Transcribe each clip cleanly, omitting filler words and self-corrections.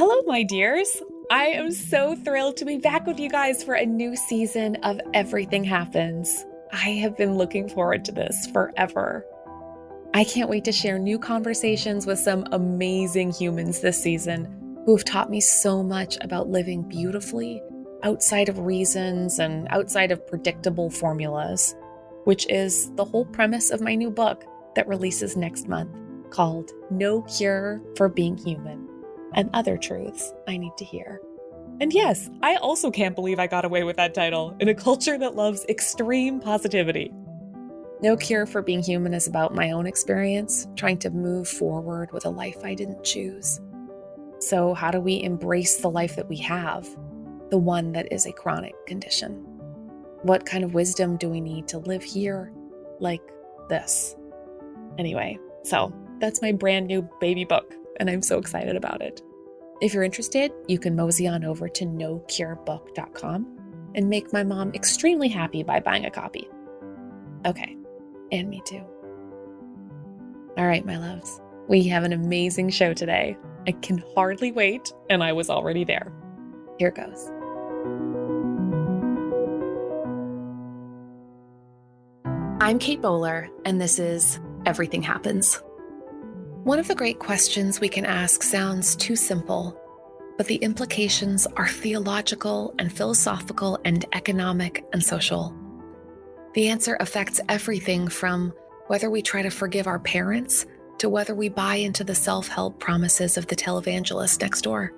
Hello, my dears. I am so thrilled to be back with you guys for a new season of Everything Happens. I have been looking forward to this forever. I can't wait to share new conversations with some amazing humans this season who have taught me so much about living beautifully outside of reasons and outside of predictable formulas, which is the whole premise of my new book that releases next month called No Cure for Being Human and Other Truths I Need to Hear. And yes, I also can't believe I got away with that title in a culture that loves extreme positivity. No Cure for Being Human is about my own experience, trying to move forward with a life I didn't choose. So how do we embrace the life that we have, the one that is a chronic condition? What kind of wisdom do we need to live here like this? Anyway, so that's my brand new baby book, and I'm so excited about it. If you're interested, you can mosey on over to nocurebook.com and make my mom extremely happy by buying a copy. Okay, and me too. All right, my loves, we have an amazing show today. I can hardly wait, and I was already there. Here goes. I'm Kate Bowler, and this is Everything Happens. One of the great questions we can ask sounds too simple, but the implications are theological and philosophical and economic and social. The answer affects everything from whether we try to forgive our parents to whether we buy into the self-help promises of the televangelist next door.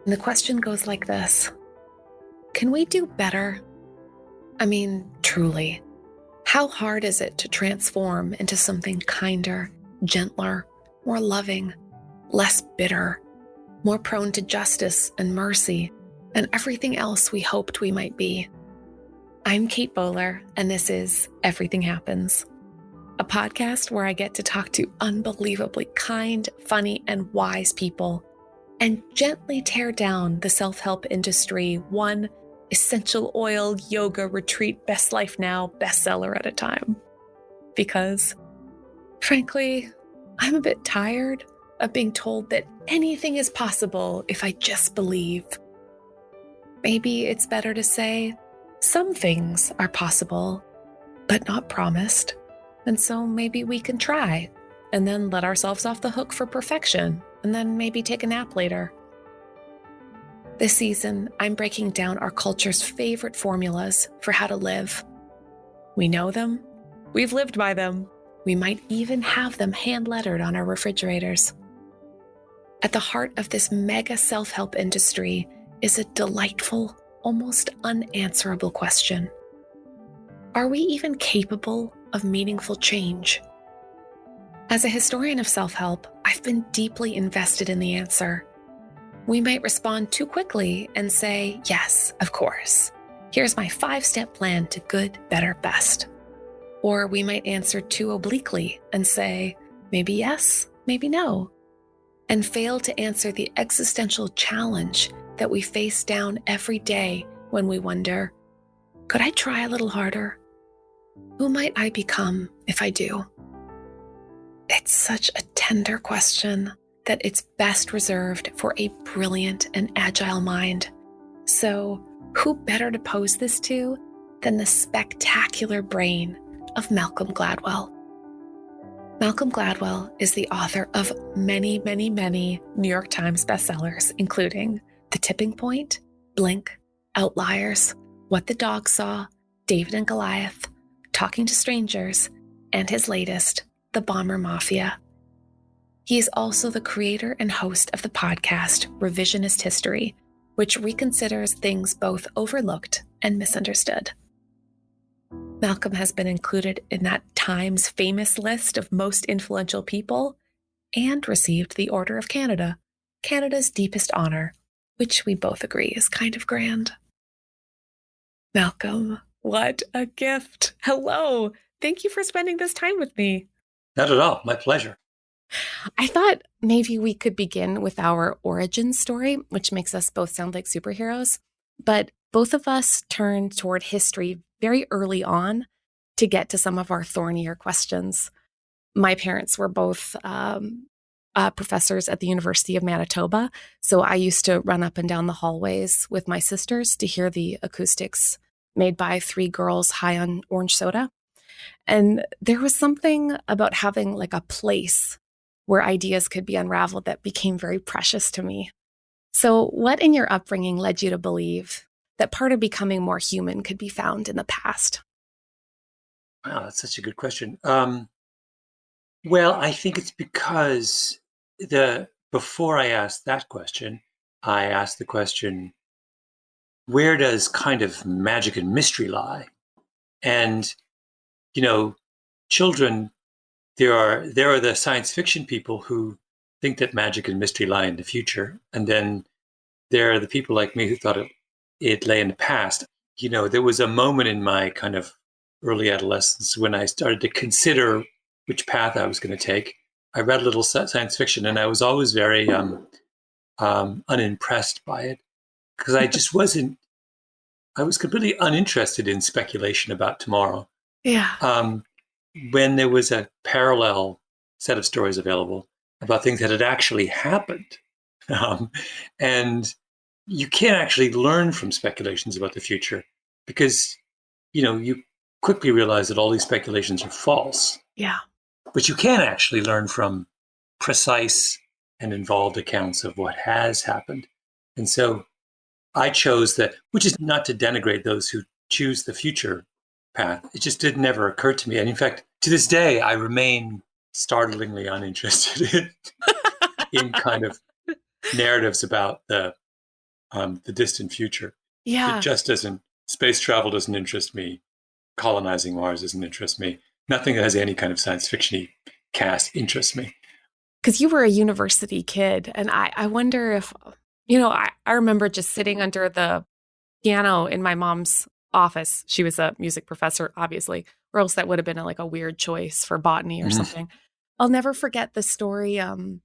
And the question goes like this: can we do better? I mean, truly, how hard is it to transform into something kinder, gentler, more loving, less bitter, more prone to justice and mercy, and everything else we hoped we might be? I'm Kate Bowler, and this is Everything Happens, a podcast where I get to talk to unbelievably kind, funny, and wise people and gently tear down the self-help industry one essential oil yoga retreat best life now bestseller at a time. Because, frankly, I'm a bit tired of being told that anything is possible if I just believe. Maybe it's better to say some things are possible, but not promised. And so maybe we can try and then let ourselves off the hook for perfection and then maybe take a nap later. This season, I'm breaking down our culture's favorite formulas for how to live. We know them. We've lived by them. We might even have them hand-lettered on our refrigerators. At the heart of this mega self-help industry is a delightful, almost unanswerable question. Are we even capable of meaningful change? As a historian of self-help, I've been deeply invested in the answer. We might respond too quickly and say, yes, of course. Here's my 5-step plan to good, better, best. Or we might answer too obliquely and say, maybe yes, maybe no, and fail to answer the existential challenge that we face down every day when we wonder, could I try a little harder? Who might I become if I do? It's such a tender question that it's best reserved for a brilliant and agile mind. So, who better to pose this to than the spectacular brain of Malcolm Gladwell? Malcolm Gladwell is the author of many, many, many New York Times bestsellers, including The Tipping Point, Blink, Outliers, What the Dog Saw, David and Goliath, Talking to Strangers, and his latest, The Bomber Mafia. He is also the creator and host of the podcast Revisionist History, which reconsiders things both overlooked and misunderstood. Malcolm has been included in that Times famous list of most influential people and received the Order of Canada, Canada's deepest honor, which we both agree is kind of grand. Malcolm, what a gift. Hello. Thank you for spending this time with me. Not at all. My pleasure. I thought maybe we could begin with our origin story, which makes us both sound like superheroes. But both of us turned toward history very early on to get to some of our thornier questions. My parents were both professors at the University of Manitoba. So I used to run up and down the hallways with my sisters to hear the acoustics made by three girls high on orange soda. And there was something about having like a place where ideas could be unraveled that became very precious to me. So, what in your upbringing led you to believe that part of becoming more human could be found in the past? Wow, that's such a good question. Well, I think it's because the before I asked that question, I asked the question, where does kind of magic and mystery lie? And you know, children, there are the science fiction people who think that magic and mystery lie in the future, and then there are the people like me who thought it lay in the past. There was a moment in my kind of early adolescence when I started to consider which path I was going to take. I read a little science fiction, and I was always very unimpressed by it because I just wasn't. I was completely uninterested in speculation about tomorrow. Yeah. Um, when there was a parallel set of stories available about things that had actually happened, um, and you can't actually learn from speculations about the future because you quickly realize that all these speculations are false. Yeah. But you can actually learn from precise and involved accounts of what has happened. And so I chose that, which is not to denigrate those who choose the future path. It just did never occur to me. And in fact, to this day, I remain startlingly uninterested in kind of narratives about the distant future. It Yeah. just doesn't. Space travel doesn't interest me. Colonizing Mars doesn't interest me. Nothing that has any kind of science fiction-y cast interests me. Because you were a university kid. And I wonder if, I remember just sitting under the piano in my mom's office. She was a music professor, obviously, or else that would have been like a weird choice for botany or Mhm. something. I'll never forget the story. Do you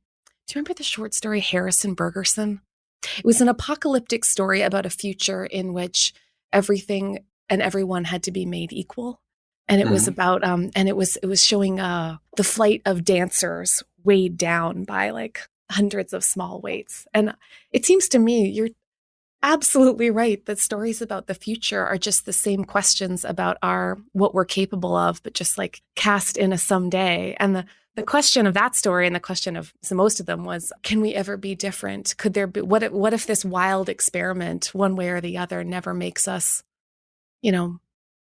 remember the short story Harrison Bergerson? It was an apocalyptic story about a future in which everything and everyone had to be made equal. And it was Mhm. about, and it was showing the flight of dancers weighed down by like hundreds of small weights. And it seems to me you're absolutely right that stories about the future are just the same questions about our what we're capable of, but just like cast in a someday. And the question of that story and the question of so most of them was, can we ever be different? Could there be what if this wild experiment, one way or the other, never makes us, you know,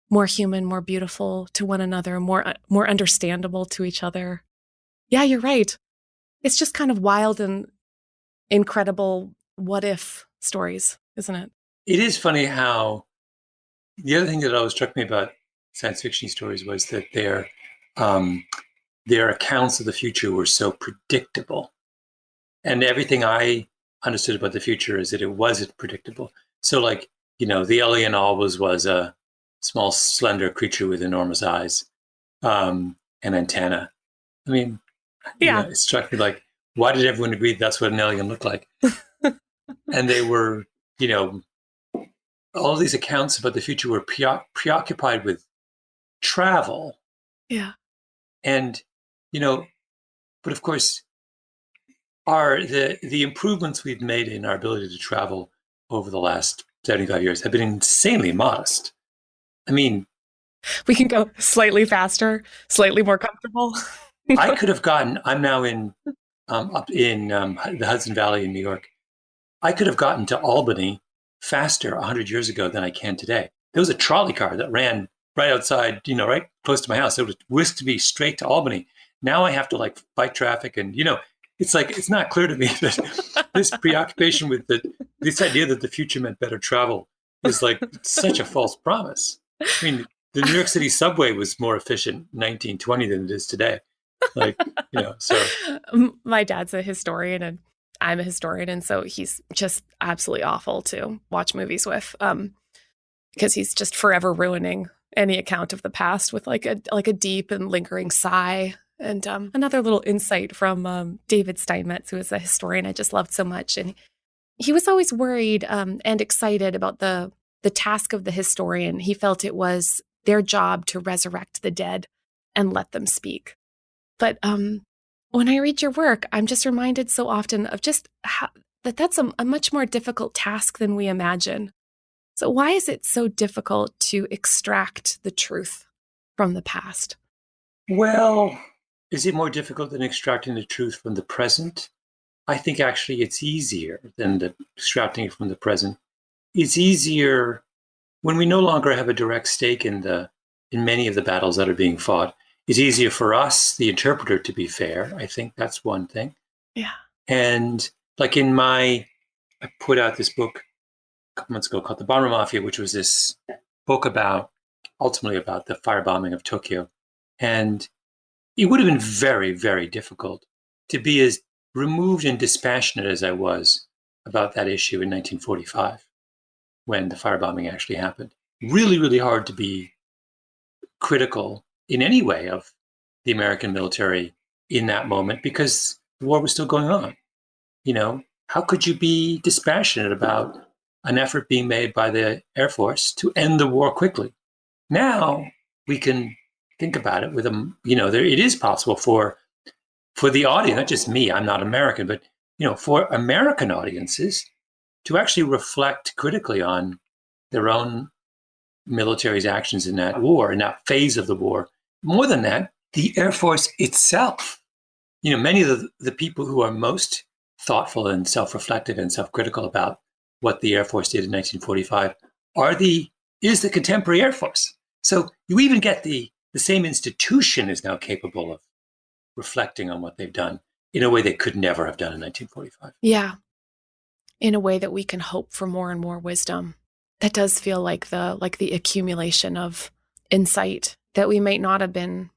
more human, more beautiful to one another, more understandable to each other? Yeah, you're right. It's just kind of wild and incredible what if stories, isn't it? It is funny how the other thing that always struck me about science fiction stories was that um, their accounts of the future were so predictable. And everything I understood about the future is that it wasn't predictable. So, like, the alien always was a small, slender creature with enormous eyes, and antenna. I mean, Yeah. it struck me like, why did everyone agree that's what an alien looked like? And they were, you know, all of these accounts about the future were preoccupied with travel. Yeah. And, you know, but of course, the improvements we've made in our ability to travel over the last 75 years have been insanely modest. I mean, We can go slightly faster, slightly more comfortable. I could have gotten, I'm now in up in the Hudson Valley in New York. I could have gotten to Albany faster 100 years ago than I can today. There was a trolley car that ran right outside, right close to my house. It would whisk me straight to Albany. Now I have to like fight traffic, and it's like it's not clear to me that this preoccupation with this idea that the future meant better travel is like such a false promise. I mean, the New York City subway was more efficient in 1920 than it is today. Like, so My dad's a historian and I'm a historian. And so he's just absolutely awful to watch movies with because he's just forever ruining any account of the past with like a deep and lingering sigh. And another little insight from David Steinmetz, who is a historian I just loved so much. And he was always worried and excited about the task of the historian. He felt it was their job to resurrect the dead and let them speak. But when I read your work, I'm just reminded so often of just how that's a much more difficult task than we imagine. So why is it so difficult to extract the truth from the past? Well, is it more difficult than extracting the truth from the present? I think actually it's easier than extracting it from the present. It's easier when we no longer have a direct stake in many of the battles that are being fought. It's easier for us, the interpreter, to be fair. I think that's one thing. Yeah. And like I put out this book a couple months ago called The Bomber Mafia, which was this book ultimately about the firebombing of Tokyo. And it would have been very, very difficult to be as removed and dispassionate as I was about that issue in 1945 when the firebombing actually happened. Really, really hard to be critical in any way of the American military in that moment because the war was still going on. How could you be dispassionate about an effort being made by the Air Force to end the war quickly? Now we can think about it with it is possible for the audience, not just me, I'm not American, but for American audiences to actually reflect critically on their own military's actions in that war, in that phase of the war. More than that, the Air Force itself. Many of the people who are most thoughtful and self-reflective and self-critical about what the Air Force did in 1945 is the contemporary Air Force. So you even get the same institution is now capable of reflecting on what they've done in a way they could never have done in 1945. Yeah. In a way that we can hope for more and more wisdom. That does feel like the accumulation of insight that we might not have been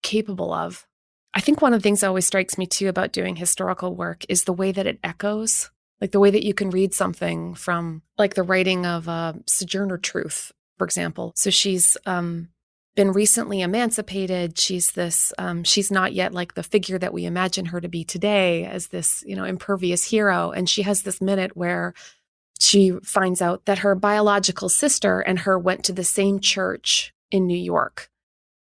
capable of. I think one of the things that always strikes me too about doing historical work is the way that it echoes, like the way that you can read something from like the writing of Sojourner Truth, for example. So she's been recently emancipated. She's she's not yet like the figure that we imagine her to be today as this, impervious hero. And she has this minute where she finds out that her biological sister and her went to the same church in New York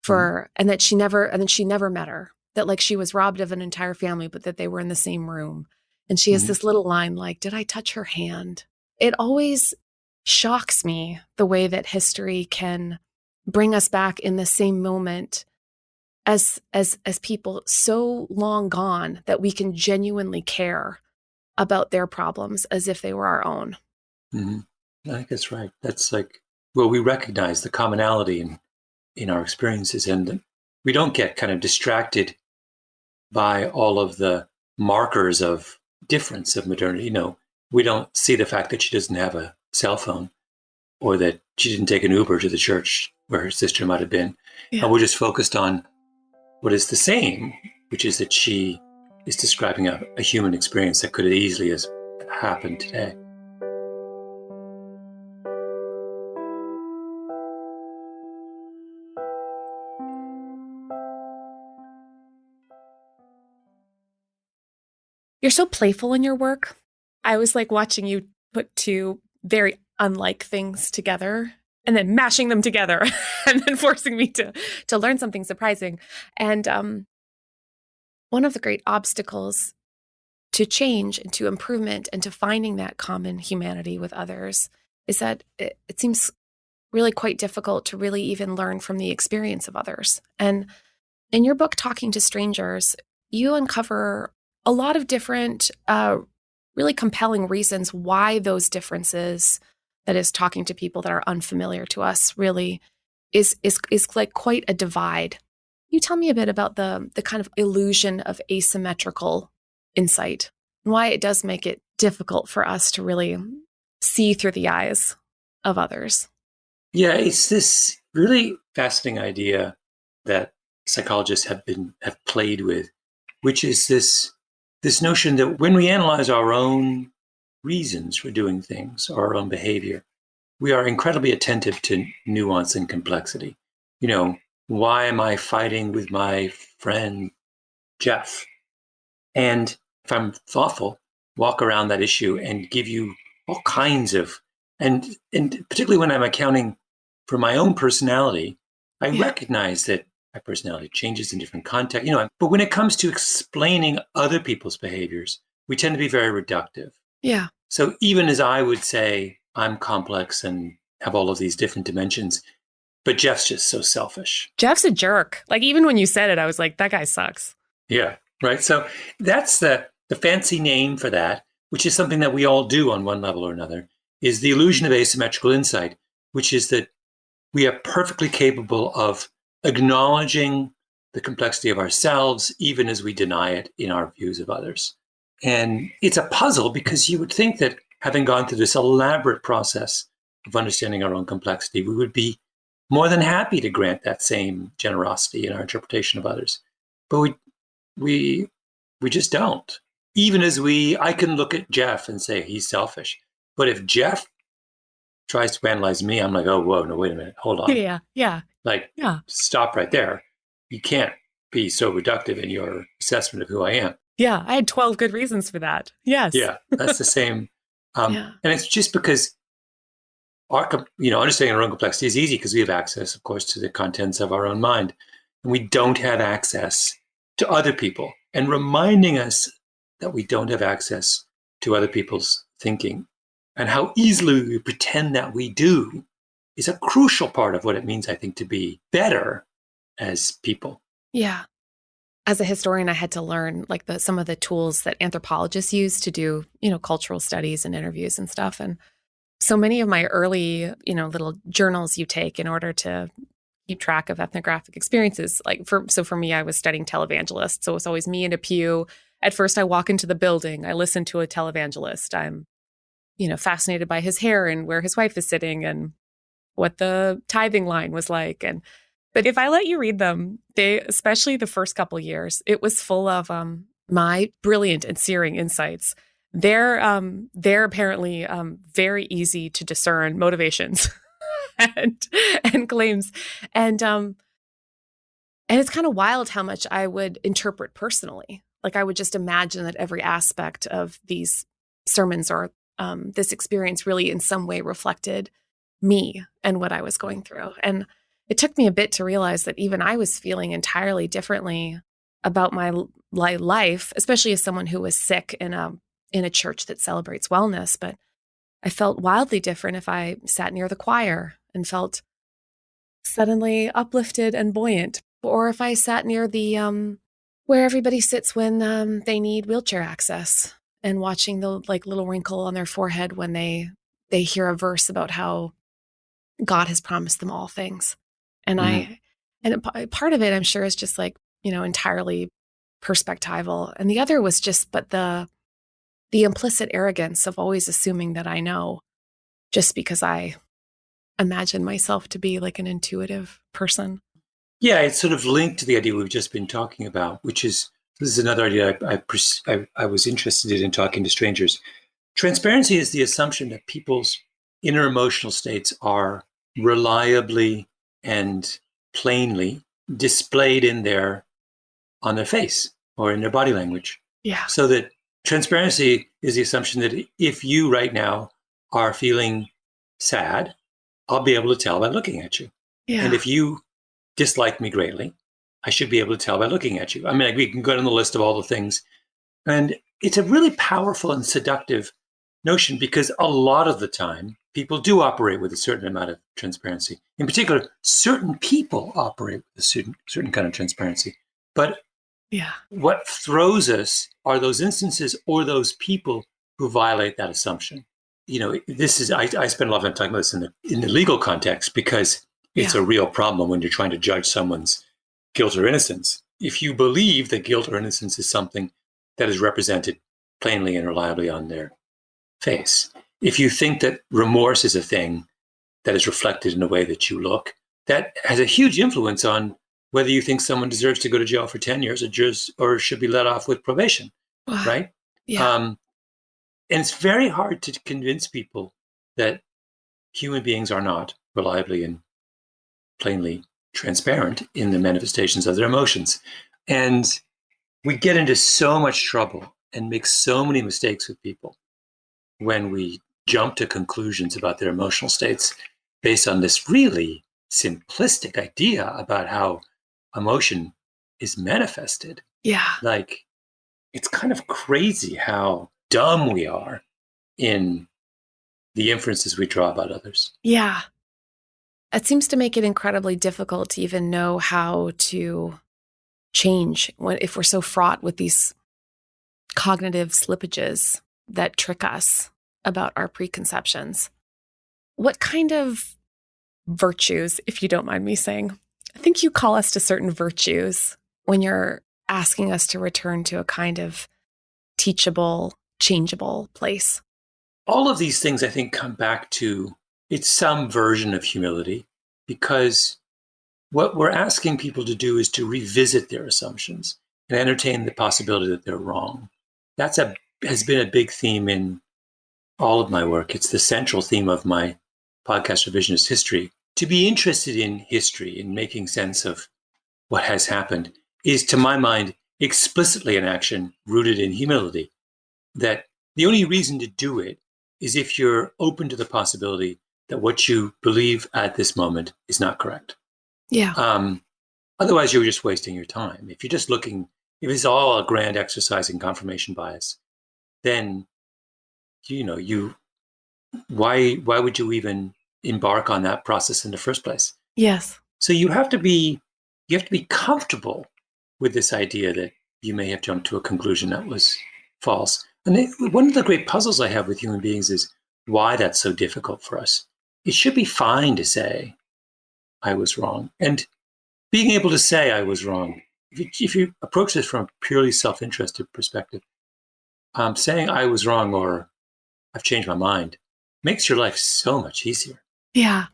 and then she never met her, that like she was robbed of an entire family, but that they were in the same room. And she has this little line like, "Did I touch her hand?" It always shocks me the way that history can bring us back in the same moment as people so long gone that we can genuinely care about their problems as if they were our own. Mm-hmm. I think that's right. That's like, well, we recognize the commonality in our experiences, and we don't get kind of distracted by all of the markers of difference of modernity. We don't see the fact that she doesn't have a cell phone or that she didn't take an Uber to the church where her sister might have been. Yeah. And we're just focused on what is the same, which is that she is describing a human experience that could easily have happened today. You're so playful in your work. I was like watching you put two very unlike things together and then mashing them together and then forcing me to learn something surprising. And one of the great obstacles to change and to improvement and to finding that common humanity with others is that it seems really quite difficult to really even learn from the experience of others. And in your book, Talking to Strangers, you uncover a lot of different, really compelling reasons why those differences, that is, talking to people that are unfamiliar to us, really is like quite a divide. Can you tell me a bit about the kind of illusion of asymmetrical insight and why it does make it difficult for us to really see through the eyes of others? Yeah, it's this really fascinating idea that psychologists have played with, which is this notion that when we analyze our own reasons for doing things, or our own behavior, we are incredibly attentive to nuance and complexity. Why am I fighting with my friend Jeff? And if I'm thoughtful, walk around that issue and give you all kinds of, and particularly when I'm accounting for my own personality, I recognize that My personality changes in different contexts, but when it comes to explaining other people's behaviors, we tend to be very reductive. Yeah. So even as I would say, I'm complex and have all of these different dimensions, but Jeff's just so selfish. Jeff's a jerk. Like, even when you said it, I was like, that guy sucks. Yeah, right. So that's the fancy name for that, which is something that we all do on one level or another, is the illusion of asymmetrical insight, which is that we are perfectly capable of acknowledging the complexity of ourselves, even as we deny it in our views of others. And it's a puzzle because you would think that having gone through this elaborate process of understanding our own complexity, we would be more than happy to grant that same generosity in our interpretation of others. But we just don't. Even as I can look at Jeff and say he's selfish. But if Jeff tries to analyze me, I'm like, oh, whoa, no, wait a minute, hold on. Yeah. Like, stop right there. You can't be so reductive in your assessment of who I am. Yeah, I had 12 good reasons for that. Yes. Yeah, that's the same. And it's just because understanding our own complexity is easy because we have access, of course, to the contents of our own mind. And we don't have access to other people. And reminding us that we don't have access to other people's thinking and how easily we pretend that we do is a crucial part of what it means, I think, to be better as people. Yeah. As a historian, I had to learn like some of the tools that anthropologists use to do, cultural studies and interviews and stuff. And so many of my early, little journals you take in order to keep track of ethnographic experiences. For me, I was studying televangelists. So it was always me in a pew. At first, I walk into the building. I listen to a televangelist. I'm, fascinated by his hair and where his wife is sitting and what the tithing line was like. But if I let you read them, especially the first couple years, it was full of my brilliant and searing insights. They're apparently very easy to discern motivations and claims, and it's kind of wild how much I would interpret personally. Like I would just imagine that every aspect of these sermons or this experience really in some way reflected me and what I was going through. And it took me a bit to realize that even I was feeling entirely differently about my life, especially as someone who was sick in a church that celebrates wellness. But I felt wildly different if I sat near the choir and felt suddenly uplifted and buoyant, or if I sat near the where everybody sits when they need wheelchair access and watching the little wrinkle on their forehead when they hear a verse about how God has promised them all things. And part of it, I'm sure, is just entirely perspectival. And the other was just, the implicit arrogance of always assuming that I know just because I imagine myself to be like an intuitive person. Yeah, it's sort of linked to the idea we've just been talking about, which is, this is another idea I was interested in talking to strangers. Transparency is the assumption that people's inner emotional states are reliably and plainly displayed on their face or in their body language. Yeah. So that transparency is the assumption that if you right now are feeling sad, I'll be able to tell by looking at you. Yeah. And if you dislike me greatly, I should be able to tell by looking at you. I mean, we can go down the list of all the things. And it's a really powerful and seductive notion because a lot of the time people do operate with a certain amount of transparency. In particular, certain people operate with a certain kind of transparency. But what throws us are those instances or those people who violate that assumption. I spend a lot of time talking about this in the legal context because it's a real problem when you're trying to judge someone's guilt or innocence. If you believe that guilt or innocence is something that is represented plainly and reliably on their face, if you think that remorse is a thing that is reflected in the way that you look, that has a huge influence on whether you think someone deserves to go to jail for 10 years or should be let off with probation, right? Yeah. And it's very hard to convince people that human beings are not reliably and plainly transparent in the manifestations of their emotions. And we get into so much trouble and make so many mistakes with people when we jump to conclusions about their emotional states based on this really simplistic idea about how emotion is manifested. Yeah. Like, it's kind of crazy how dumb we are in the inferences we draw about others. Yeah. It seems to make it incredibly difficult to even know how to change if we're so fraught with these cognitive slippages that trick us about our preconceptions. What kind of virtues, if you don't mind me saying, I think you call us to certain virtues when you're asking us to return to a kind of teachable, changeable place? All of these things, I think, come back to it's some version of humility, because what we're asking people to do is to revisit their assumptions and entertain the possibility that they're wrong. Has been a big theme in all of my work. It's the central theme of my podcast, Revisionist History. To be interested in history and making sense of what has happened is, to my mind, explicitly an action rooted in humility. That the only reason to do it is if you're open to the possibility that what you believe at this moment is not correct. Yeah. Otherwise, you're just wasting your time. If you're just looking, if it's all a grand exercise in confirmation bias, then why would you even embark on that process in the first place? Yes. So you have to be comfortable with this idea that you may have jumped to a conclusion that was false. And one of the great puzzles I have with human beings is why that's so difficult for us. It should be fine to say, I was wrong. And being able to say I was wrong, if you approach this from a purely self-interested perspective, saying I was wrong or I've changed my mind makes your life so much easier. Yeah.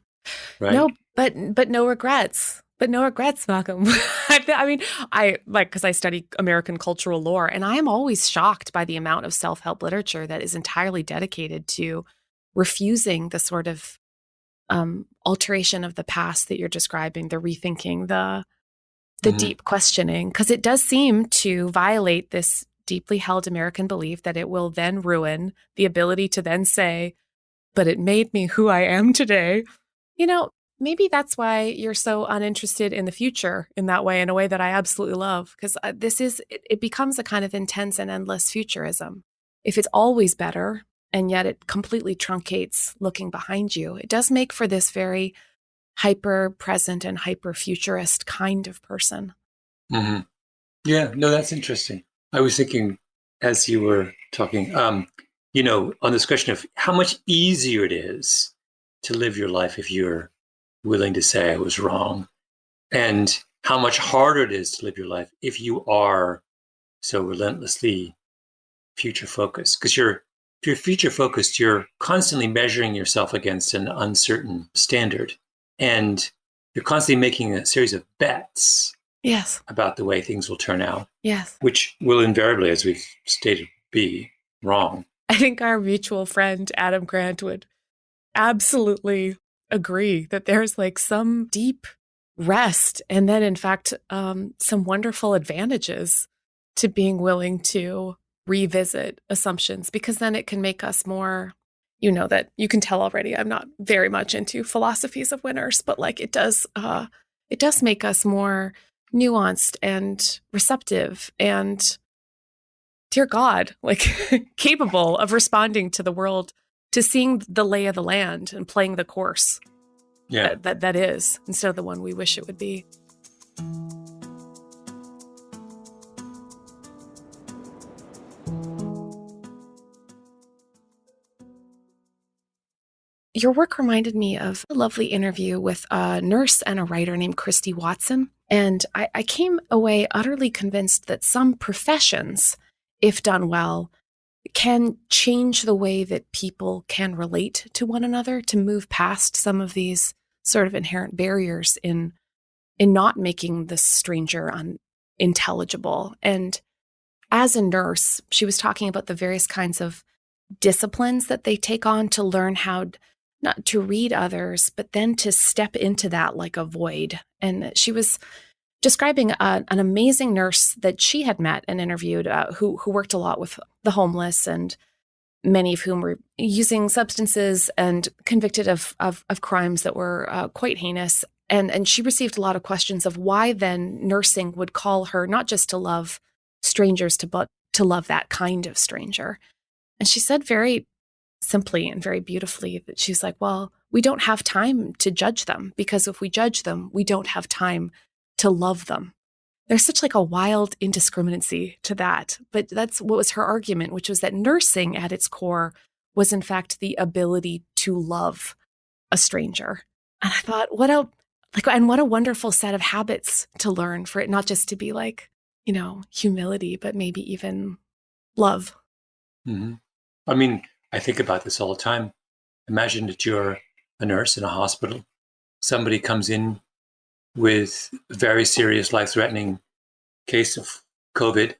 Right? No, but no regrets. But no regrets, Malcolm. I mean, because I study American cultural lore, and I am always shocked by the amount of self-help literature that is entirely dedicated to refusing the sort of alteration of the past that you're describing, the rethinking, the deep questioning, because it does seem to violate this deeply held American belief that it will then ruin the ability to then say, but it made me who I am today. Maybe that's why you're so uninterested in the future in that way, in a way that I absolutely love, because it becomes a kind of intense and endless futurism. If it's always better, and yet it completely truncates looking behind you, it does make for this very hyper present and hyper futurist kind of person. Mm-hmm. Yeah, no, that's interesting. I was thinking as you were talking, on this question of how much easier it is to live your life if you're willing to say I was wrong, and how much harder it is to live your life if you are so relentlessly future focused. Because if you're future focused, you're constantly measuring yourself against an uncertain standard, and you're constantly making a series of bets. Yes. About the way things will turn out. Yes. Which will invariably, as we've stated, be wrong. I think our mutual friend, Adam Grant, would absolutely agree that there's like some deep rest and then, in fact, some wonderful advantages to being willing to revisit assumptions, because then it can make us more, that you can tell already I'm not very much into philosophies of winners, but like it does make us more nuanced and receptive and, dear God, like capable of responding to the world, to seeing the lay of the land and playing the course that is, instead of the one we wish it would be. Your work reminded me of a lovely interview with a nurse and a writer named Christy Watson. And I came away utterly convinced that some professions, if done well, can change the way that people can relate to one another, to move past some of these sort of inherent barriers in not making the stranger unintelligible. And as a nurse, she was talking about the various kinds of disciplines that they take on to learn how not to read others, but then to step into that like a void. And she was describing an amazing nurse that she had met and interviewed who worked a lot with the homeless, and many of whom were using substances and convicted of crimes that were quite heinous. And she received a lot of questions of why then nursing would call her not just to love strangers, but to love that kind of stranger. And she said very simply and very beautifully that she's like, well, we don't have time to judge them, because if we judge them, we don't have time to love them. There's such like a wild indiscriminacy to that. But that's what was her argument, which was that nursing at its core was in fact the ability to love a stranger. And I thought, what a wonderful set of habits to learn, for it not just to be like, humility, but maybe even love. Mm-hmm. I mean, I think about this all the time. Imagine that you're a nurse in a hospital. Somebody comes in with a very serious, life-threatening case of COVID,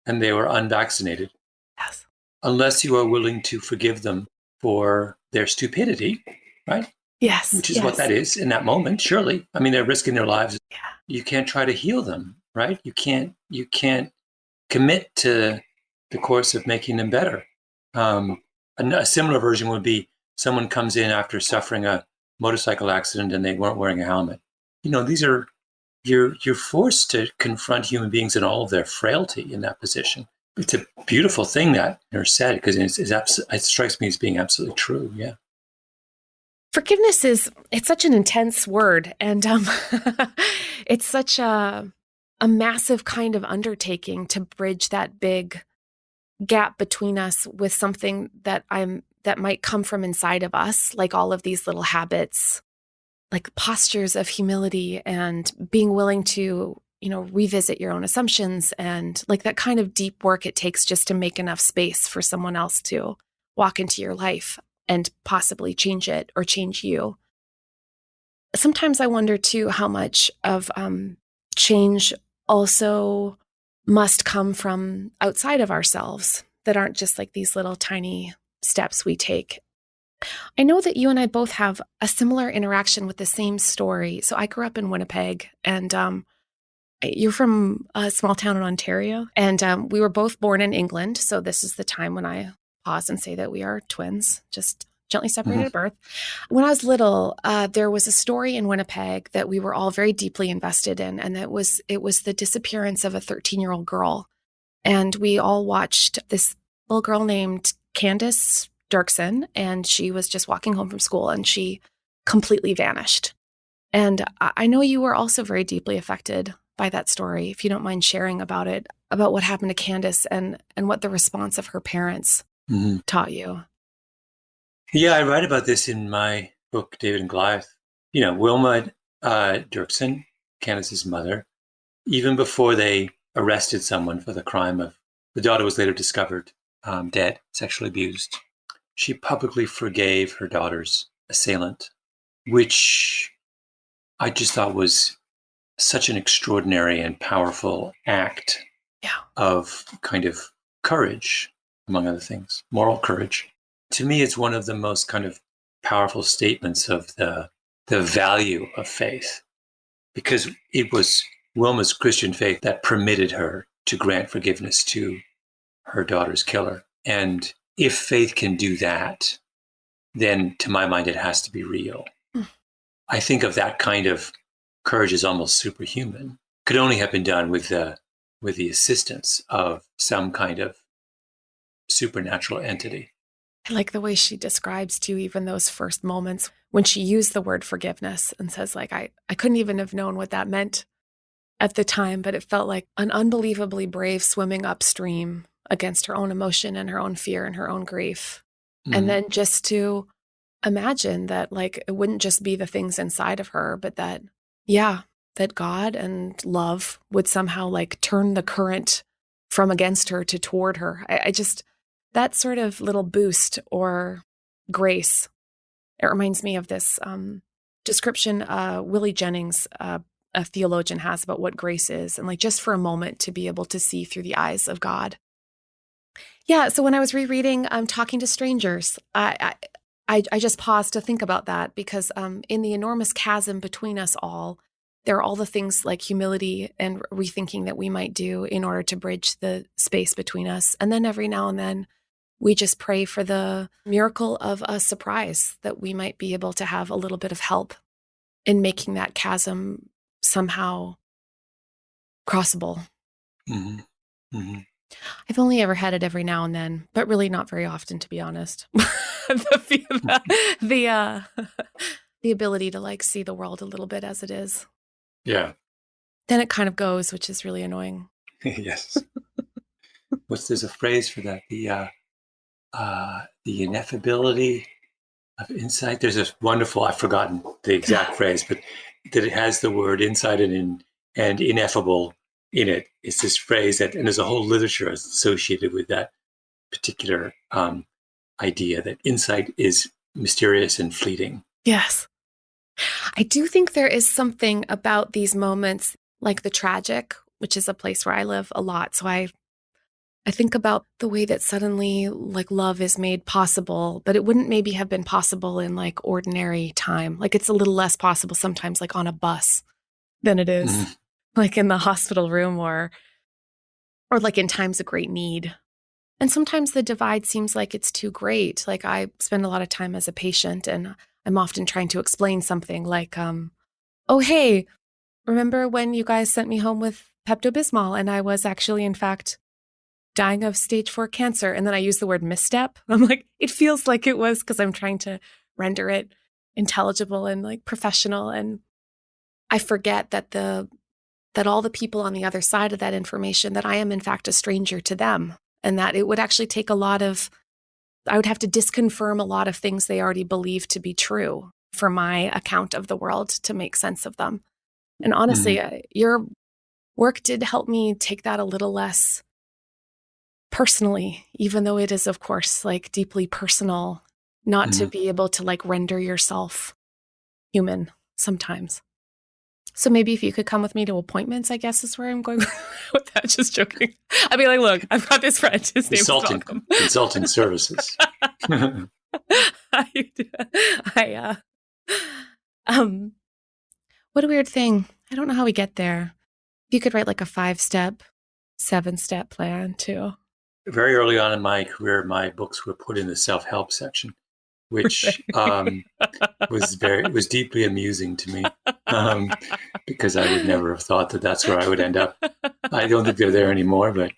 and they were unvaccinated. Yes. Unless you are willing to forgive them for their stupidity, right? Yes. Which is what that is in that moment, surely. I mean, they're risking their lives. Yeah. You can't try to heal them, right? You can't commit to the course of making them better. A similar version would be someone comes in after suffering a motorcycle accident and they weren't wearing a helmet. These are you're forced to confront human beings in all of their frailty in that position. It's a beautiful thing that nurse said, because it strikes me as being absolutely true. Yeah. Forgiveness it's such an intense word, and it's such a massive kind of undertaking to bridge that big gap between us with something that might come from inside of us, like all of these little habits, like postures of humility and being willing to, revisit your own assumptions, and like that kind of deep work it takes just to make enough space for someone else to walk into your life and possibly change it or change you. Sometimes I wonder too how much of change also must come from outside of ourselves, that aren't just like these little tiny steps we take. I know that you and I both have a similar interaction with the same story. So I grew up in Winnipeg, and you're from a small town in Ontario, and we were both born in England. So this is the time when I pause and say that we are twins, just gently separated at birth. When I was little, there was a story in Winnipeg that we were all very deeply invested in, and it was the disappearance of a 13-year-old girl. And we all watched this little girl named Candace Dirksen, and she was just walking home from school, and she completely vanished. And I know you were also very deeply affected by that story. If you don't mind sharing about it, about what happened to Candace and what the response of her parents taught you. Yeah, I write about this in my book, David and Goliath. Wilma Dirksen, Candace's mother, even before they arrested someone for the crime of, the daughter was later discovered dead, sexually abused, she publicly forgave her daughter's assailant, which I just thought was such an extraordinary and powerful act of kind of courage, among other things, moral courage. To me, it's one of the most kind of powerful statements of the value of faith, because it was Wilma's Christian faith that permitted her to grant forgiveness to her daughter's killer. And if faith can do that, then to my mind, it has to be real. I think of that kind of courage as almost superhuman. Could only have been done with the assistance of some kind of supernatural entity. I like the way she describes too, even those first moments when she used the word forgiveness and says, like, I couldn't even have known what that meant at the time, but it felt like an unbelievably brave swimming upstream against her own emotion and her own fear and her own grief. And then just to imagine that, like, it wouldn't just be the things inside of her, but that God and love would somehow like turn the current from against her to toward her. I just, that sort of little boost or grace, it reminds me of this description Willie Jennings, a theologian, has about what grace is, and like just for a moment to be able to see through the eyes of God. Yeah, so when I was rereading Talking to Strangers, I just paused to think about that, because in the enormous chasm between us all, there are all the things like humility and rethinking that we might do in order to bridge the space between us. And then every now and then, we just pray for the miracle of a surprise, that we might be able to have a little bit of help in making that chasm somehow crossable. Mm-hmm. Mm-hmm. I've only ever had it every now and then, but really not very often, to be honest. The the ability to like see the world a little bit as it is. Yeah. Then it kind of goes, which is really annoying. Yes. There's a phrase for that? The ineffability of insight. There's this wonderful, I've forgotten the exact phrase, but that it has the word insight and ineffable in it. It's this phrase that, and there's a whole literature associated with that particular idea that insight is mysterious and fleeting. Yes. I do think there is something about these moments, like the tragic, which is a place where I live a lot. So I think about the way that suddenly like love is made possible, but it wouldn't maybe have been possible in like ordinary time. Like it's a little less possible sometimes like on a bus than it is Mm-hmm. like in the hospital room or like in times of great need. And sometimes the divide seems like it's too great. Like I spend a lot of time as a patient and I'm often trying to explain something like, oh, hey, remember when you guys sent me home with Pepto-Bismol and I was actually, in fact, dying of stage 4 cancer. And then I use the word misstep. I'm like, it feels like it was because I'm trying to render it intelligible and like professional. And I forget that all the people on the other side of that information, that I am in fact a stranger to them. And that it would actually take I would have to disconfirm a lot of things they already believe to be true for my account of the world to make sense of them. And honestly, your work did help me take that a little less personally, even though it is, of course, like deeply personal, not to be able to like render yourself human sometimes. So maybe if you could come with me to appointments, I guess is where I'm going with that. Just joking. I'd be like, look, I've got this friend. His name's Malcolm. Consulting services. What a weird thing. I don't know how we get there. You could write like a 5-step, 7-step plan too. Very early on in my career, my books were put in the self-help section, which was deeply amusing to me because I would never have thought that that's where I would end up. I don't think they're there anymore, but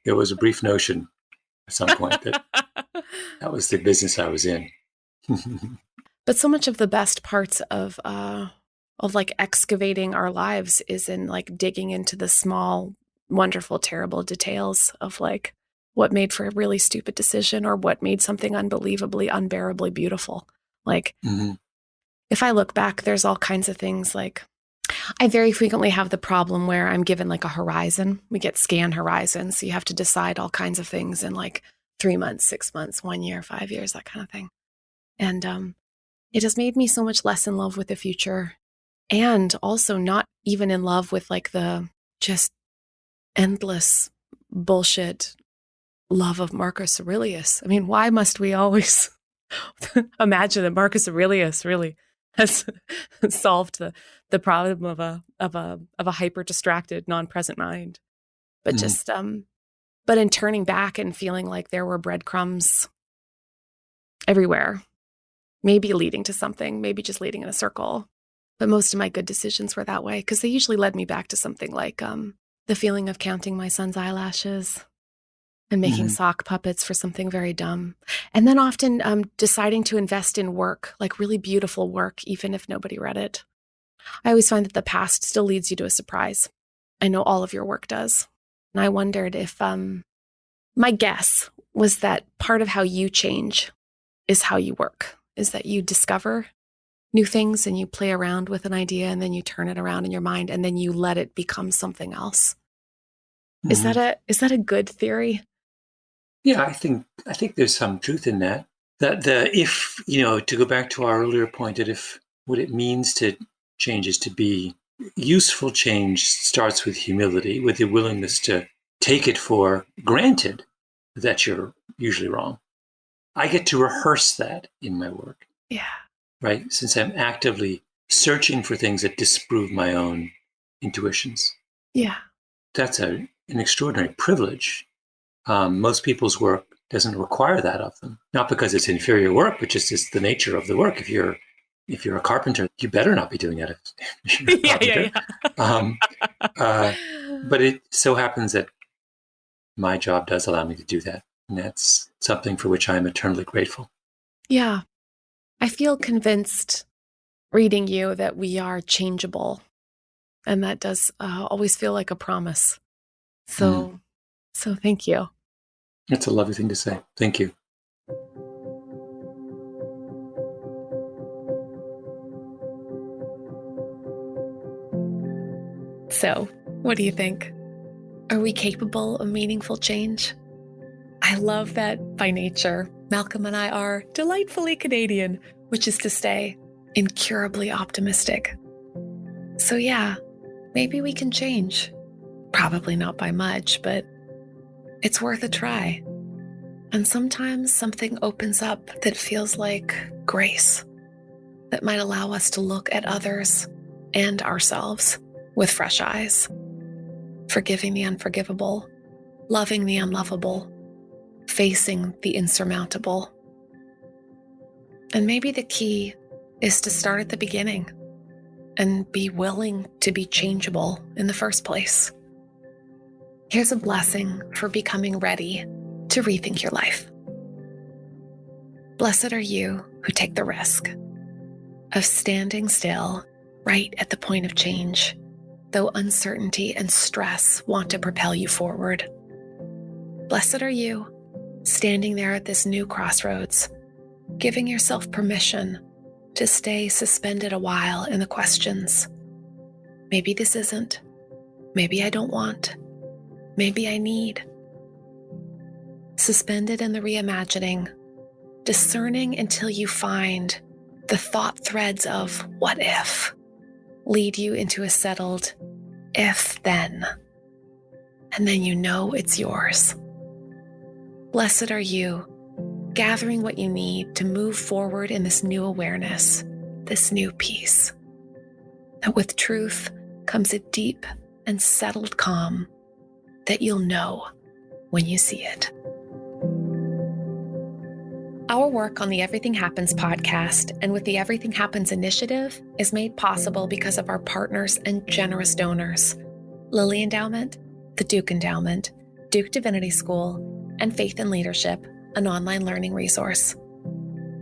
there was a brief notion at some point that was the business I was in. But so much of the best parts of like excavating our lives is in like digging into the small, wonderful, terrible details of like what made for a really stupid decision or what made something unbelievably, unbearably beautiful. Like if I look back, there's all kinds of things. Like I very frequently have the problem where I'm given like a horizon. We get scan horizons. So you have to decide all kinds of things in like 3 months, 6 months, 1 year, 5 years, that kind of thing. And it has made me so much less in love with the future and also not even in love with like the just endless bullshit love of Marcus Aurelius. I mean, why must we always imagine that Marcus Aurelius really has solved the problem of a hyper distracted, non-present mind? But just but in turning back and feeling like there were breadcrumbs everywhere, maybe leading to something, maybe just leading in a circle. But most of my good decisions were that way because they usually led me back to something like the feeling of counting my son's eyelashes and making sock puppets for something very dumb. And then often deciding to invest in work, like really beautiful work, even if nobody read it. I always find that the past still leads you to a surprise. I know all of your work does. And I wondered if my guess was that part of how you change is how you work, is that you discover new things and you play around with an idea and then you turn it around in your mind and then you let it become something else. Is that a good theory? Yeah, I think there's some truth in that. That if to go back to our earlier point, that if what it means to change is to be useful, change starts with humility, with the willingness to take it for granted that you're usually wrong. I get to rehearse that in my work. Yeah. Right? Since I'm actively searching for things that disprove my own intuitions. Yeah. That's an extraordinary privilege. Most people's work doesn't require that of them. Not because it's inferior work, but just it's the nature of the work. If you're if you're a carpenter, you better not be doing that if you're a Yeah, carpenter. But it so happens that my job does allow me to do that. And that's something for which I'm eternally grateful. Yeah. I feel convinced reading you that we are changeable. And that does always feel like a promise. So thank you. It's a lovely thing to say. Thank you. So, what do you think? Are we capable of meaningful change? I love that by nature, Malcolm and I are delightfully Canadian, which is to say, incurably optimistic. So yeah, maybe we can change. Probably not by much, but it's worth a try. And sometimes something opens up that feels like grace, that might allow us to look at others and ourselves with fresh eyes, forgiving the unforgivable, loving the unlovable, facing the insurmountable. And maybe the key is to start at the beginning and be willing to be changeable in the first place. Here's a blessing for becoming ready to rethink your life. Blessed are you who take the risk of standing still right at the point of change, though uncertainty and stress want to propel you forward. Blessed are you standing there at this new crossroads, giving yourself permission to stay suspended a while in the questions. Maybe this isn't. Maybe I don't want. Maybe I need. Suspended in the reimagining, discerning until you find the thought threads of what if lead you into a settled if then. And then you know it's yours. Blessed are you, gathering what you need to move forward in this new awareness, this new peace. That with truth comes a deep and settled calm that you'll know when you see it. Our work on the Everything Happens podcast and with the Everything Happens initiative is made possible because of our partners and generous donors, Lilly Endowment, the Duke Endowment, Duke Divinity School, and Faith in Leadership, an online learning resource.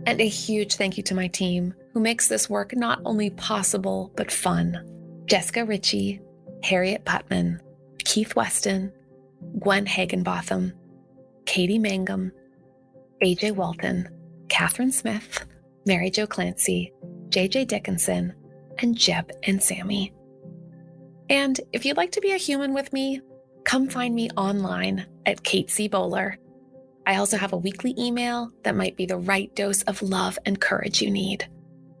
And a huge thank you to my team, who makes this work not only possible, but fun. Jessica Ritchie, Harriet Putman, Keith Weston, Gwen Hagenbotham, Katie Mangum, AJ Walton, Catherine Smith, Mary Jo Clancy, JJ Dickinson, and Jeb and Sammy. And if you'd like to be a human with me, come find me online at Kate C. Bowler. I also have a weekly email that might be the right dose of love and courage you need.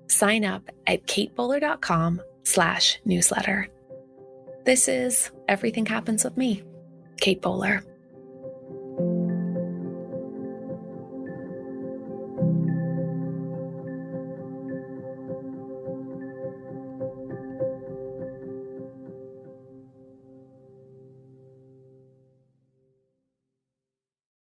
Sign up at katebowler.com/newsletter. This is Everything Happens with me, Kate Bowler.